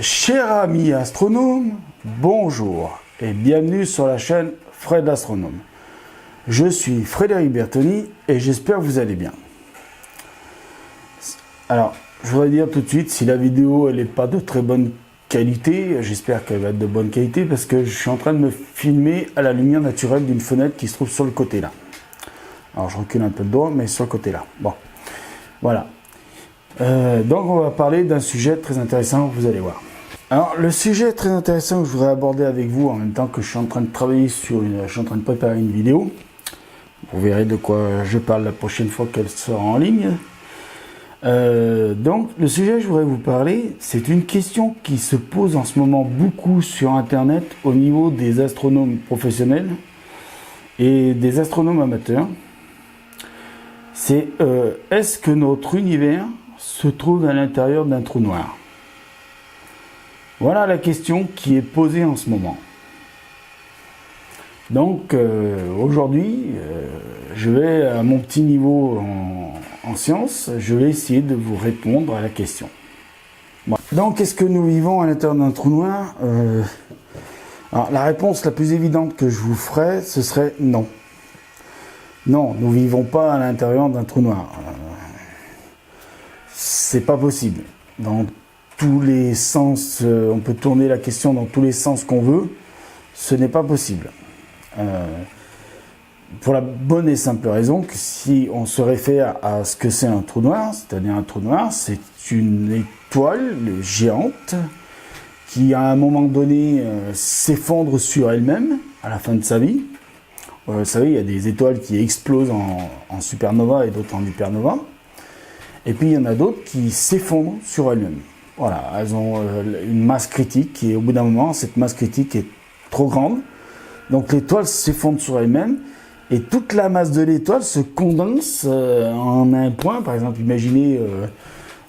Chers amis astronomes, bonjour et bienvenue sur la chaîne Fred Astronome. Je suis Frédéric Bertoni et j'espère que vous allez bien. Alors, je voudrais dire tout de suite, si la vidéo elle n'est pas de très bonne qualité, j'espère qu'elle va être de bonne qualité parce que je suis en train de me filmer à la lumière naturelle d'une fenêtre qui se trouve sur le côté là. Alors je recule un peu le doigt, mais sur le côté là. Bon, voilà. Donc on va parler d'un sujet très intéressant, vous allez voir. Alors le sujet très intéressant que je voudrais aborder avec vous en même temps que je suis en train de travailler sur je suis en train de préparer une vidéo. Vous verrez de quoi je parle la prochaine fois qu'elle sera en ligne. Donc le sujet que je voudrais vous parler, c'est une question qui se pose en ce moment beaucoup sur internet au niveau des astronomes professionnels et des astronomes amateurs. C'est est-ce que notre univers se trouve à l'intérieur d'un trou noir? Voilà la question qui est posée en ce moment. Donc aujourd'hui, je vais à mon petit niveau en sciences, je vais essayer de vous répondre à la question. Bon. Donc est-ce que nous vivons à l'intérieur d'un trou noir? Alors, la réponse la plus évidente que je vous ferai, ce serait non. Non, nous ne vivons pas à l'intérieur d'un trou noir. C'est pas possible. Dans tous les sens, on peut tourner la question dans tous les sens qu'on veut. Ce n'est pas possible. Pour la bonne et simple raison que si on se réfère à ce que c'est un trou noir, c'est-à-dire un trou noir, c'est une étoile géante qui à un moment donné s'effondre sur elle-même à la fin de sa vie. Vous savez, il y a des étoiles qui explosent en supernova et d'autres en hypernova. Et puis il y en a d'autres qui s'effondrent sur elles-mêmes. Voilà, elles ont une masse critique et au bout d'un moment, cette masse critique est trop grande. Donc l'étoile s'effondre sur elle-même et toute la masse de l'étoile se condense en un point. Par exemple, imaginez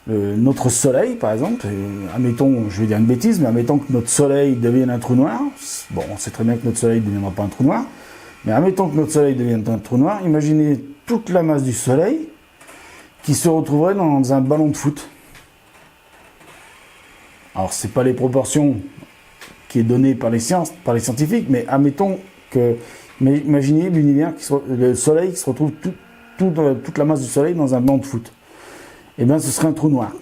notre Soleil, par exemple. Admettons, je vais dire une bêtise, mais admettons que notre Soleil devienne un trou noir. Bon, on sait très bien que notre Soleil ne deviendra pas un trou noir. Mais admettons que notre Soleil devienne un trou noir. Imaginez toute la masse du Soleil qui se retrouverait dans un ballon de foot. Alors, ce n'est pas les proportions qui est donnée par les scientifiques, mais admettons que, imaginez l'univers, le Soleil qui se retrouve toute la masse du Soleil dans un ballon de foot. Eh bien, ce serait un trou noir.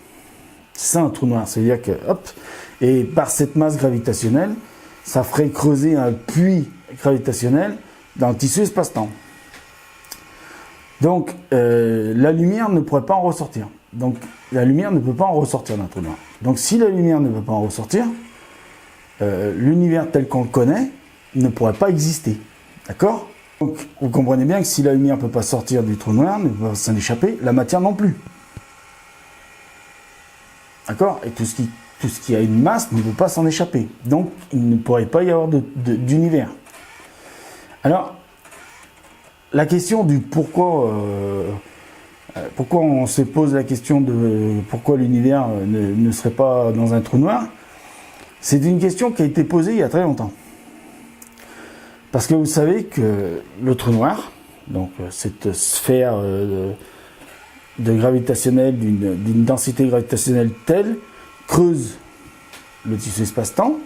C'est ça un trou noir, c'est-à-dire que, hop, et par cette masse gravitationnelle, ça ferait creuser un puits gravitationnel dans le tissu espace-temps. Donc, la lumière ne pourrait pas en ressortir. Donc, la lumière ne peut pas en ressortir d'un trou noir. Donc, si la lumière ne peut pas en ressortir, l'univers tel qu'on le connaît ne pourrait pas exister. D'accord? Donc, vous comprenez bien que si la lumière ne peut pas sortir du trou noir, ne peut pas s'en échapper, la matière non plus. D'accord? Et tout ce qui a une masse ne peut pas s'en échapper. Donc, il ne pourrait pas y avoir d'univers. Alors, la question du pourquoi on se pose la question de pourquoi l'univers ne serait pas dans un trou noir, c'est une question qui a été posée il y a très longtemps. Parce que vous savez que le trou noir, donc cette sphère de gravitationnelle, d'une densité gravitationnelle telle, creuse le tissu espace-temps,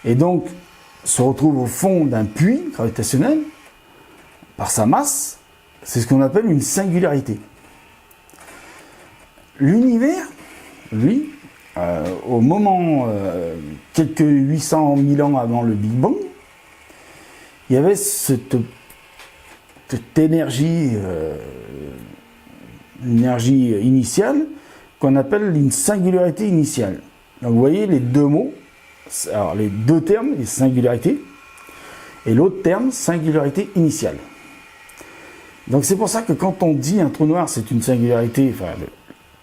et donc se retrouve au fond d'un puits gravitationnel, par sa masse, c'est ce qu'on appelle une singularité. L'univers, lui, au moment, quelques 800 000 ans avant le Big Bang, il y avait cette énergie, énergie initiale qu'on appelle une singularité initiale. Donc vous voyez les deux mots, alors les deux termes, les singularités, et l'autre terme, singularité initiale. Donc c'est pour ça que quand on dit un trou noir, c'est une singularité, enfin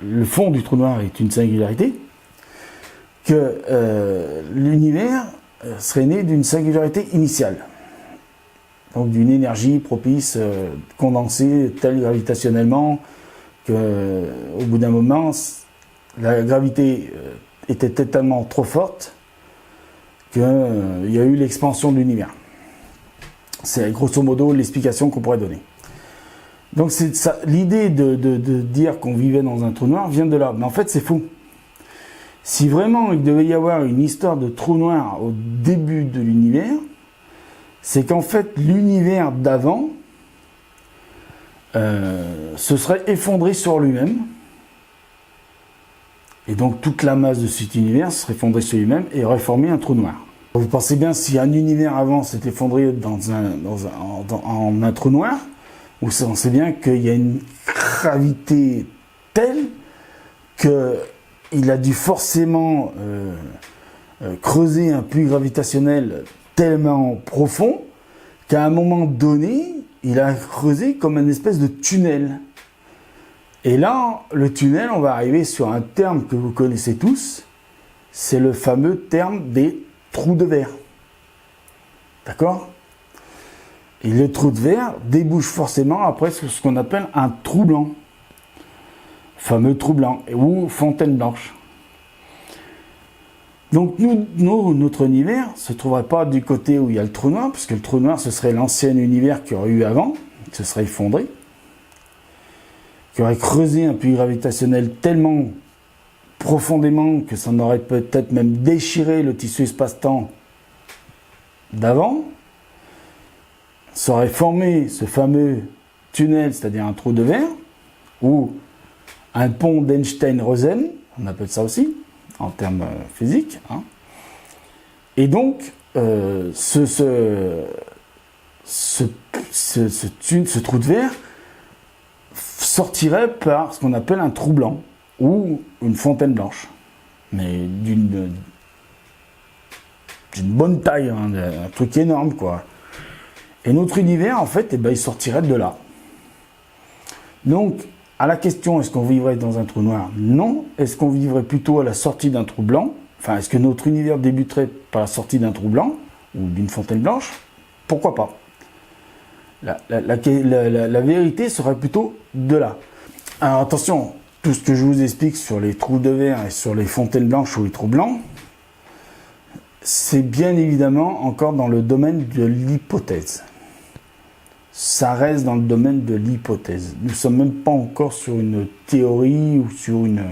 le fond du trou noir est une singularité, que l'univers serait né d'une singularité initiale. Donc d'une énergie propice, condensée, telle gravitationnellement, qu'au bout d'un moment, la gravité était tellement trop forte qu'il y a eu l'expansion de l'univers. C'est grosso modo l'explication qu'on pourrait donner. Donc c'est ça, l'idée de dire qu'on vivait dans un trou noir vient de là. Mais en fait, c'est faux. Si vraiment il devait y avoir une histoire de trou noir au début de l'univers, c'est qu'en fait l'univers d'avant se serait effondré sur lui-même. Et donc toute la masse de cet univers serait effondrée sur lui-même et aurait formé un trou noir. Vous pensez bien, si un univers avant s'est effondré en un trou noir, on sait bien qu'il y a une gravité telle qu'il a dû forcément creuser un puits gravitationnel tellement profond qu'à un moment donné, il a creusé comme une espèce de tunnel. Et là, le tunnel, on va arriver sur un terme que vous connaissez tous, c'est le fameux terme des trous de verre. D'accord ? Et le trou de verre débouche forcément après sur ce qu'on appelle un trou blanc. Fameux trou blanc, ou fontaine blanche. Donc notre univers ne se trouverait pas du côté où il y a le trou noir, puisque le trou noir, ce serait l'ancien univers qu'il y aurait eu avant, qui se serait effondré, qui aurait creusé un puits gravitationnel tellement profondément que ça en aurait peut-être même déchiré le tissu espace-temps d'avant. Ça aurait formé ce fameux tunnel, c'est-à-dire un trou de verre, ou un pont d'Einstein-Rosen, on appelle ça aussi, en termes physiques. Hein. Et donc, ce trou de verre sortirait par ce qu'on appelle un trou blanc, ou une fontaine blanche, mais d'une bonne taille, hein, un truc énorme, quoi. Et notre univers, en fait, il sortirait de là. Donc, à la question, est-ce qu'on vivrait dans un trou noir? Non. Est-ce qu'on vivrait plutôt à la sortie d'un trou blanc? Enfin, est-ce que notre univers débuterait par la sortie d'un trou blanc ou d'une fontaine blanche? Pourquoi pas? La vérité serait plutôt de là. Alors attention, tout ce que je vous explique sur les trous de verre et sur les fontaines blanches ou les trous blancs, c'est bien évidemment encore dans le domaine de l'hypothèse. Ça reste dans le domaine de l'hypothèse. Nous ne sommes même pas encore sur une théorie ou sur une...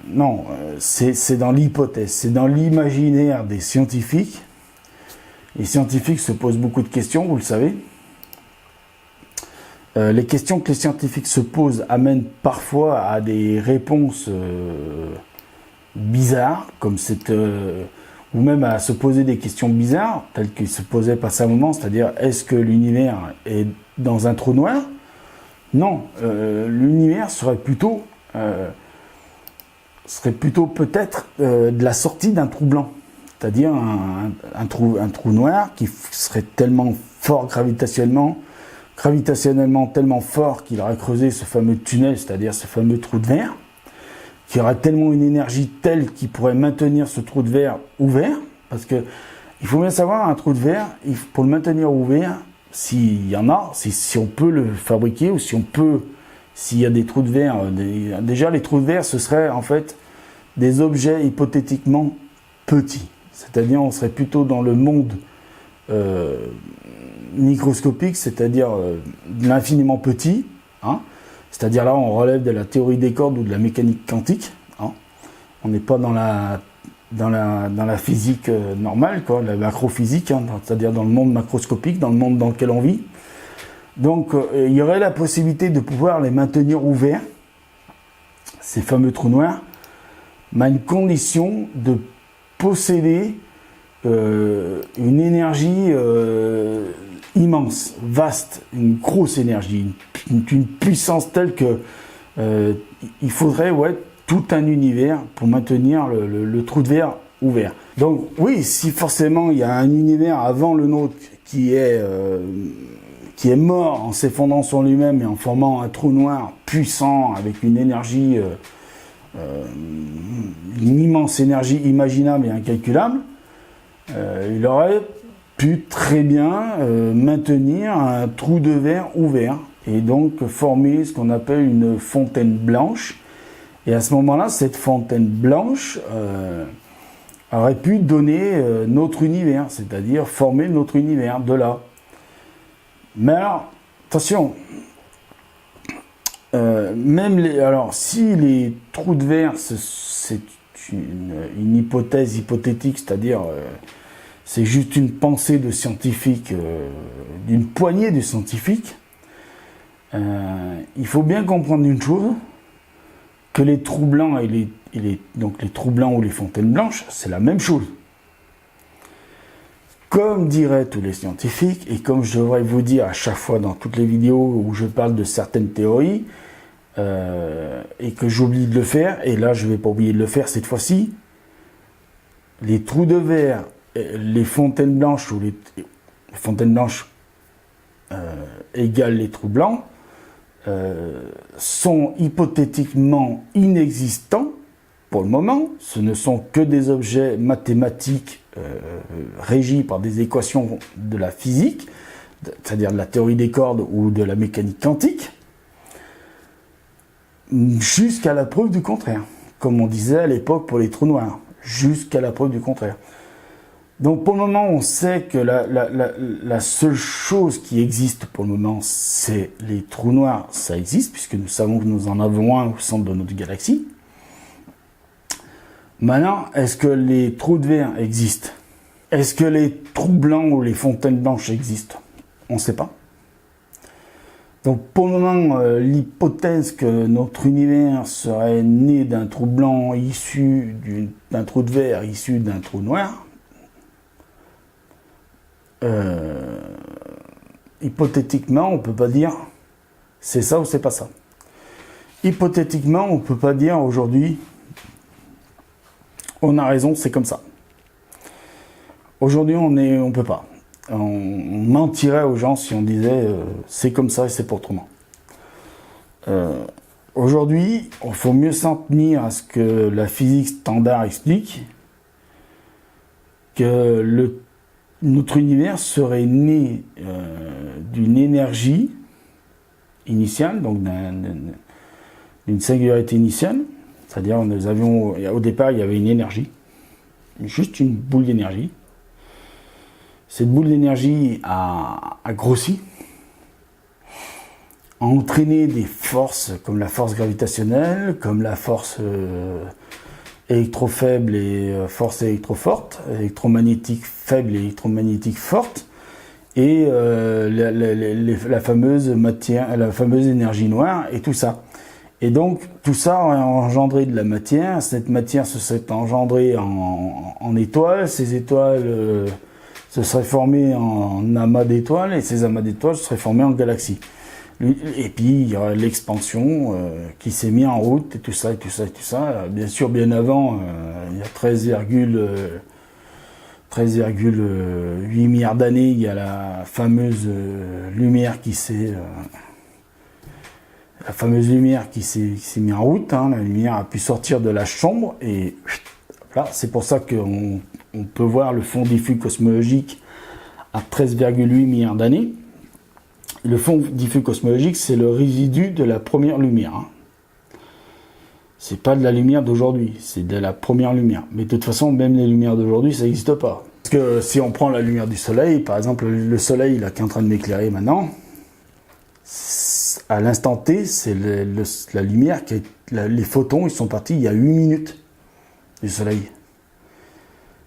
Non, c'est dans l'hypothèse, c'est dans l'imaginaire des scientifiques. Les scientifiques se posent beaucoup de questions, vous le savez. Les questions que les scientifiques se posent amènent parfois à des réponses bizarres, comme cette... ou même à se poser des questions bizarres, telles qu'ils se posaient passamment, c'est-à-dire, est-ce que l'univers est dans un trou noir? Non, l'univers serait plutôt peut-être de la sortie d'un trou blanc, c'est-à-dire un trou noir qui serait tellement fort gravitationnellement tellement fort qu'il aurait creusé ce fameux tunnel, c'est-à-dire ce fameux trou de verre, qui aurait tellement une énergie telle qu'il pourrait maintenir ce trou de verre ouvert, parce que il faut bien savoir, un trou de verre, pour le maintenir ouvert, s'il y en a, si on peut le fabriquer, ou s'il y a des trous de verre, déjà les trous de verre, ce seraient en fait des objets hypothétiquement petits, c'est-à-dire on serait plutôt dans le monde microscopique, c'est-à-dire l'infiniment petit, hein. C'est-à-dire là, on relève de la théorie des cordes ou de la mécanique quantique. Hein. On n'est pas dans la physique normale, quoi, la macrophysique, hein, c'est-à-dire dans le monde macroscopique, dans le monde dans lequel on vit. Donc, il y aurait la possibilité de pouvoir les maintenir ouverts, ces fameux trous noirs, mais à une condition de posséder une énergie immense, vaste, une grosse énergie, une puissance telle que il faudrait tout un univers pour maintenir le trou de verre ouvert. Donc oui, si forcément il y a un univers avant le nôtre qui est mort en s'effondrant sur lui-même et en formant un trou noir puissant avec une énergie, une immense énergie imaginable et incalculable, il aurait pu très bien maintenir un trou de verre ouvert et donc former ce qu'on appelle une fontaine blanche. Et à ce moment-là, cette fontaine blanche aurait pu donner notre univers, c'est-à-dire former notre univers de là. Mais alors, attention, si les trous de verre, c'est une hypothèse hypothétique, c'est-à-dire c'est juste une pensée de scientifique, d'une poignée de scientifiques. Il faut bien comprendre une chose, que les trous blancs donc les trous blancs ou les fontaines blanches, c'est la même chose. Comme diraient tous les scientifiques, et comme je devrais vous dire à chaque fois dans toutes les vidéos où je parle de certaines théories, et que j'oublie de le faire, et là je ne vais pas oublier de le faire cette fois-ci, les trous de verre, les fontaines blanches, ou les fontaines blanches égale les trous blancs, sont hypothétiquement inexistants pour le moment. Ce ne sont que des objets mathématiques régis par des équations de la physique, c'est-à-dire de la théorie des cordes ou de la mécanique quantique, jusqu'à la preuve du contraire, comme on disait à l'époque pour les trous noirs, jusqu'à la preuve du contraire. Donc pour le moment, on sait que la seule chose qui existe pour le moment, c'est les trous noirs. Ça existe, puisque nous savons que nous en avons un au centre de notre galaxie. Maintenant, est-ce que les trous de verre existent? Est-ce que les trous blancs ou les fontaines blanches existent? On ne sait pas. Donc pour le moment, l'hypothèse que notre univers serait né d'un trou blanc issu d'un trou de verre issu d'un trou noir, hypothétiquement, on ne peut pas dire c'est ça ou c'est pas ça. Hypothétiquement, on ne peut pas dire aujourd'hui on a raison, c'est comme ça. Aujourd'hui, on peut pas. On mentirait aux gens si on disait c'est comme ça et c'est pas autrement. Aujourd'hui, il faut mieux s'en tenir à ce que la physique standard explique, que notre univers serait né d'une énergie initiale, donc d'une singularité initiale, c'est-à-dire au départ il y avait une énergie, juste une boule d'énergie. Cette boule d'énergie a grossi, a entraîné des forces comme la force gravitationnelle, comme la force électrofaible et force électroforte, électromagnétique faible et électromagnétique forte, et la fameuse matière, la fameuse énergie noire et tout ça. Et donc tout ça a engendré de la matière. Cette matière se serait engendrée en étoiles. Ces étoiles se seraient formées en amas d'étoiles, et ces amas d'étoiles se seraient formés en galaxies. Et puis il y aurait l'expansion qui s'est mise en route, et tout ça, et tout ça, et tout ça. Bien sûr, bien avant, il y a 13,8 milliards d'années, il y a la fameuse lumière qui s'est mise en route. La lumière a pu sortir de la chambre, et là, c'est pour ça qu'on peut voir le fond diffus cosmologique à 13,8 milliards d'années. Le fond diffus cosmologique, c'est le résidu de la première lumière. C'est pas de la lumière d'aujourd'hui, c'est de la première lumière. Mais de toute façon, même les lumières d'aujourd'hui, ça n'existe pas. Parce que si on prend la lumière du soleil, par exemple, le soleil là, qui est en train de m'éclairer maintenant, à l'instant T, c'est la lumière, les photons, ils sont partis il y a 8 minutes du soleil.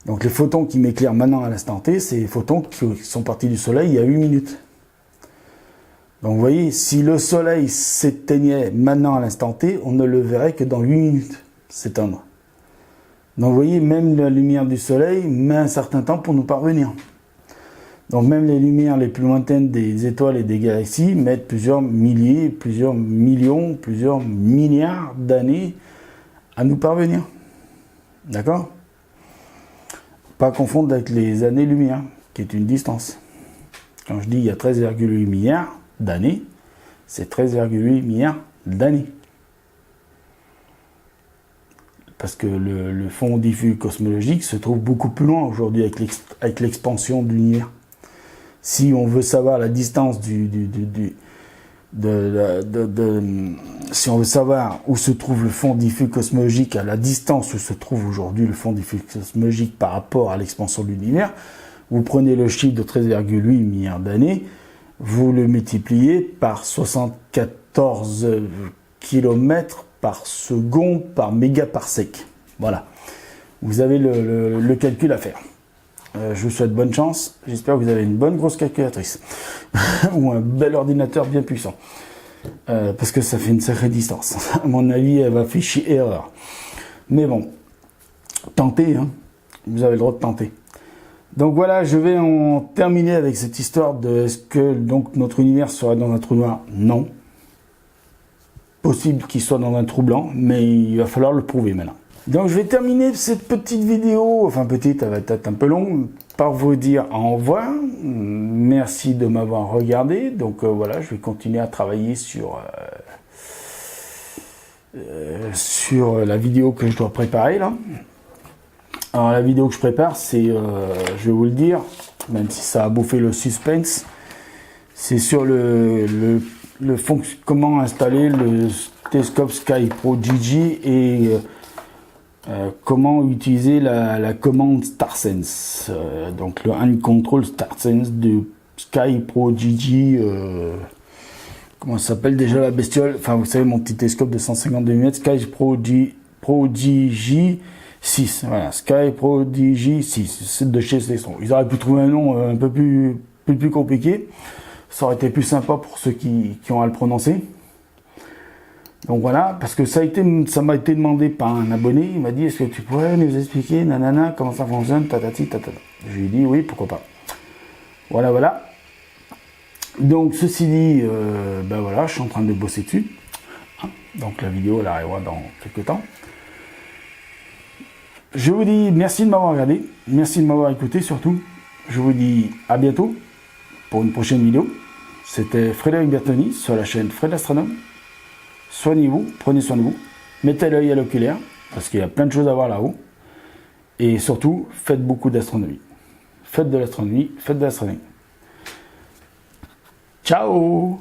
Donc les photons qui m'éclairent maintenant à l'instant T, c'est les photons qui sont partis du soleil il y a 8 minutes. Donc vous voyez, si le soleil s'éteignait maintenant à l'instant T, on ne le verrait que dans 8 minutes s'éteindre. Donc vous voyez, même la lumière du soleil met un certain temps pour nous parvenir. Donc même les lumières les plus lointaines des étoiles et des galaxies mettent plusieurs milliers, plusieurs millions, plusieurs milliards d'années à nous parvenir. D'accord ? Pas confondre avec les années-lumière, qui est une distance. Quand je dis il y a 13,8 milliards d'années, c'est 13,8 milliards d'années. Parce que le fond diffus cosmologique se trouve beaucoup plus loin aujourd'hui avec l'expansion de l'univers. Si on veut savoir la distance si on veut savoir où se trouve le fond diffus cosmologique, à la distance où se trouve aujourd'hui le fond diffus cosmologique par rapport à l'expansion de l'univers, vous prenez le chiffre de 13,8 milliards d'années, vous le multipliez par 74 km par seconde par mégaparsec. Voilà. vous avez le calcul à faire. Je vous souhaite bonne chance. J'espère que vous avez une bonne grosse calculatrice ou un bel ordinateur bien puissant. Parce que ça fait une sacrée distance. À mon avis, elle va ficher erreur. Mais bon, tentez, hein. Vous avez le droit de tenter. Donc voilà, je vais en terminer avec cette histoire de est-ce que donc notre univers serait dans un trou noir? Non. Possible qu'il soit dans un trou blanc, mais il va falloir le prouver maintenant. Donc je vais terminer cette petite vidéo, enfin petite, elle va être un peu longue, par vous dire au revoir. Merci de m'avoir regardé. Donc voilà, je vais continuer à travailler sur la vidéo que je dois préparer là. Alors la vidéo que je prépare, c'est, je vais vous le dire, même si ça a bouffé le suspense, c'est sur comment installer le télescope Sky Pro GG et comment utiliser la commande StarSense, donc le Hand Control StarSense de Sky Pro GG, comment ça s'appelle déjà la bestiole, enfin vous savez mon petit télescope de 152 mm, Sky Pro GG 6, voilà, Sky Pro GG 6, c'est de chez Celestron. Ils auraient pu trouver un nom un peu plus compliqué, ça aurait été plus sympa pour ceux qui ont à le prononcer. Donc voilà, parce que ça m'a été demandé par un abonné, il m'a dit est-ce que tu pourrais nous expliquer nanana comment ça fonctionne, tatati tatata. Je lui ai dit oui, pourquoi pas. Voilà. Donc ceci dit, ben voilà, je suis en train de bosser dessus. Donc la vidéo elle arrivera dans quelques temps. Je vous dis merci de m'avoir regardé, merci de m'avoir écouté surtout. Je vous dis à bientôt pour une prochaine vidéo. C'était Frédéric Bertoni sur la chaîne Fred l'Astronome. Soignez-vous, prenez soin de vous, mettez l'œil à l'oculaire, parce qu'il y a plein de choses à voir là-haut. Et surtout, faites beaucoup d'astronomie. Faites de l'astronomie, faites de l'astronomie. Ciao!